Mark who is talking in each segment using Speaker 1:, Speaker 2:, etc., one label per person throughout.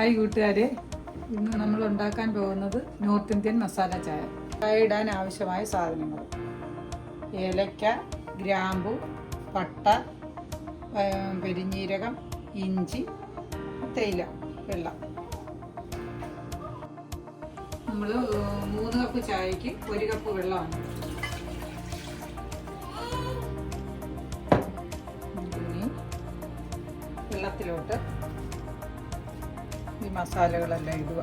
Speaker 1: Hi കൂട്ടുകാരെ, ഇന്ന് നമ്മൾ ഉണ്ടാക്കാൻ പോകുന്നത് നോർത്ത് ഇന്ത്യൻ മസാല ചായ. ചായ ഇടാൻ ആവശ്യമായ സാധനങ്ങൾ: ഏലക്ക, ഗ്രാമ്പു, പട്ട, പെരിഞ്ജീരകം, ഇഞ്ചി, തേയില, വെള്ളം. നമ്മൾ 3 കപ്പ് ചായക്ക് 1 കപ്പ് വെള്ളമാണ്. വെള്ളത്തിലോട്ട് ഈ മസാലകളെല്ലാം ഇടുക.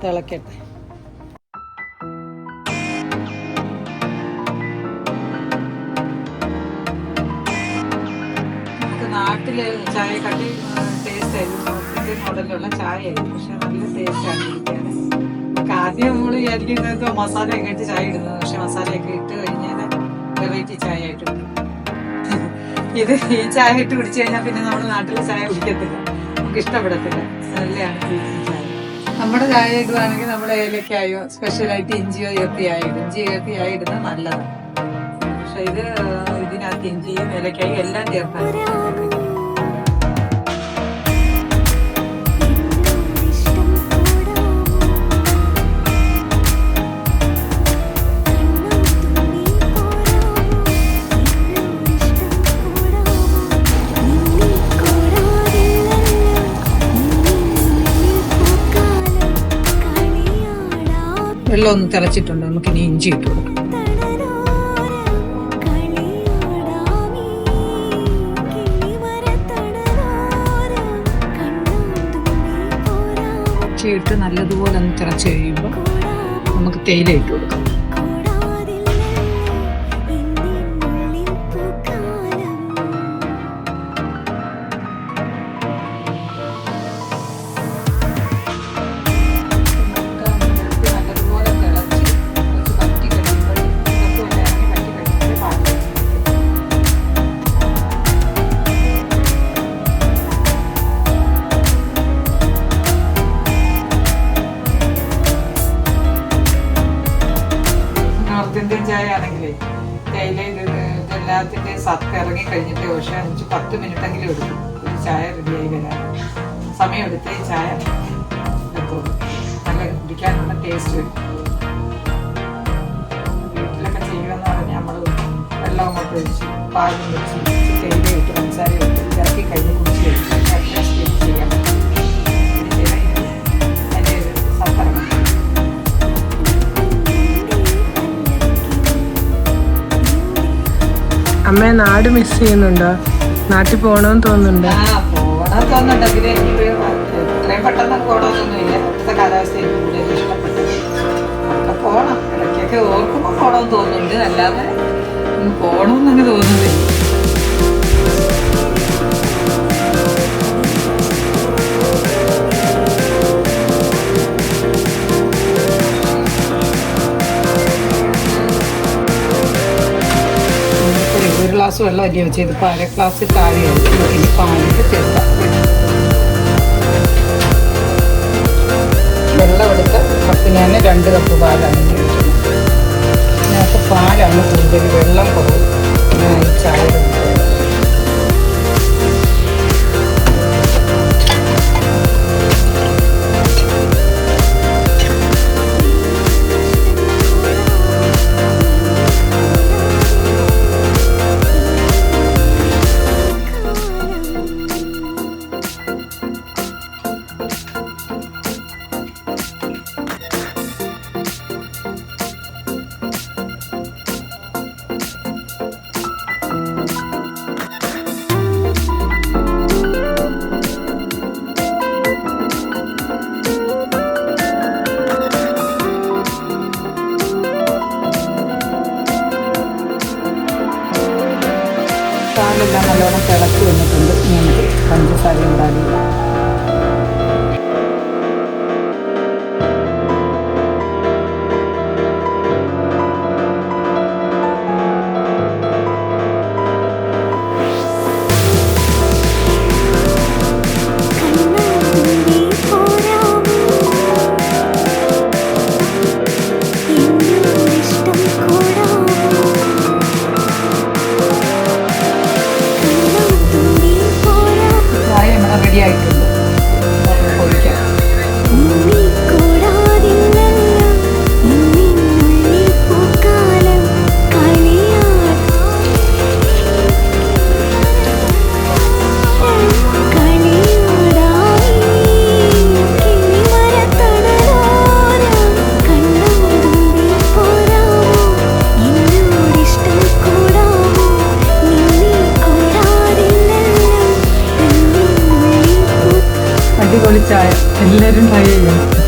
Speaker 1: തിളക്കട്ടെ. നമുക്ക് നാട്ടില് ചായ കട്ടി ടേസ്റ്റ് ആയിരുന്നു, നോർത്ത് ഇന്ത്യൻ മോഡലിലുള്ള ചായ ആയിരുന്നു. പക്ഷെ നല്ല ടേസ്റ്റാണ് ഇരിക്കാൻ. ആദ്യം നമ്മൾ വിചാരിക്കുന്നത് മസാലയൊക്കെ ഇട്ട് ചായ ഇടുന്നത്, പക്ഷെ മസാലയൊക്കെ ഇട്ട് കഴിഞ്ഞാൽ വെറൈറ്റി ചായ ആയിട്ട് കിട്ടും. ഈ ചായ ഇട്ട് കുടിച്ചു കഴിഞ്ഞാൽ പിന്നെ നമ്മൾ നാട്ടിലെ ചായ കുടിക്കത്തില്ല, നമുക്ക് ഇഷ്ടപ്പെടത്തില്ല. നല്ലതാണ് ചായ. നമ്മുടെ ചായ ഇടുവാണെങ്കിൽ നമ്മുടെ ഏലക്കായോ സ്പെഷ്യലായിട്ട് ഇഞ്ചിയോ ചേർത്തിയായി ഇടും. ഇഞ്ചി ചേർത്തിയായി ഇടുന്നത് നല്ലതാണ്. പക്ഷെ ഇതിനകത്ത് ഇഞ്ചിയും ഏലക്കായും എല്ലാം ചേർക്കാൻ വെള്ളം ഒന്ന് തിളച്ചിട്ടുണ്ട്. നമുക്കിനി ഇഞ്ചി ഇട്ട് കൊടുക്കാം. ഇഞ്ചി ഇട്ട് നല്ലതുപോലെ ഒന്ന് തിളച്ച് കഴിയുമ്പോൾ നമുക്ക് തേയില ഇട്ട് കൊടുക്കാം. നോർത്ത് ഇന്ത്യൻ ചായ ആണെങ്കിലേ തേയില എല്ലാത്തിൻ്റെ സത്ത് ഇറങ്ങി കഴിഞ്ഞിട്ട് പക്ഷേ 5-10 മിനിറ്റെങ്കിലും എടുക്കും ഒരു ചായ റെഡിയായി വരാൻ. സമയമെടുത്ത് ഈ ചായ എടുത്തോളൂ. നല്ല കുടിക്കാനുള്ള ടേസ്റ്റ് വരും. വീട്ടിലൊക്കെ ചെയ്യുമെന്ന് പറഞ്ഞാൽ നമ്മൾ വെള്ളം അങ്ങോട്ട് ഒഴിച്ച് പാലും വെച്ച് തേയില ഇട്ട് പഞ്ചസാര ഇട്ട് ഇതാക്കി കഴിഞ്ഞ് കുടിച്ച് കഴിഞ്ഞ് ചെയ്യാൻ പറ്റും. അതിൻ്റെ സത്തിറങ്ങും.
Speaker 2: അമ്മ നാട് മിസ് ചെയ്യുന്നുണ്ടോ? നാട്ടിൽ പോകണമെന്ന് തോന്നുന്നുണ്ടോ?
Speaker 1: പോകണമെന്ന് തോന്നുന്നുണ്ടെങ്കിൽ എനിക്ക് ഇത്രയും പെട്ടെന്ന് പോകണമെന്നൊന്നുമില്ല. ഇപ്പോഴത്തെ കാലാവസ്ഥ എനിക്ക് കൂടുതൽ ഇഷ്ടപ്പെട്ടത്. ഒക്കെ പോകണം, ഇടയ്ക്കൊക്കെ ഓർക്കുമ്പോൾ പോകണമെന്ന് തോന്നുന്നുണ്ട്, അല്ലാതെ പോകണമെന്നങ്ങ് തോന്നുന്നില്ല. ഒരു ഗ്ലാസ് വെള്ളം അല്ലേ വെച്ച് ഇതിപ്പോൾ 1/2 ഗ്ലാസ് താഴെയാണ്. ഇനി പാലിട്ട് ചേർക്കാം. വെള്ളം എടുത്ത് കപ്പ് ഞാൻ 2 കപ്പ് പാലാണ് ഉപയോഗിക്കുന്നത്. ഇതിനകത്ത് പാലാണ് കൂടുതൽ, വെള്ളം കുറവ്. ഈ ചായ പാലെല്ലാം നല്ലോണം തിളച്ച് വന്നിട്ടുണ്ട്. ഇങ്ങനെ പഞ്ചസാര ഉണ്ടാകില്ല. അടിപൊളി ചായ എല്ലാവരും ട്രൈ ചെയ്യണം.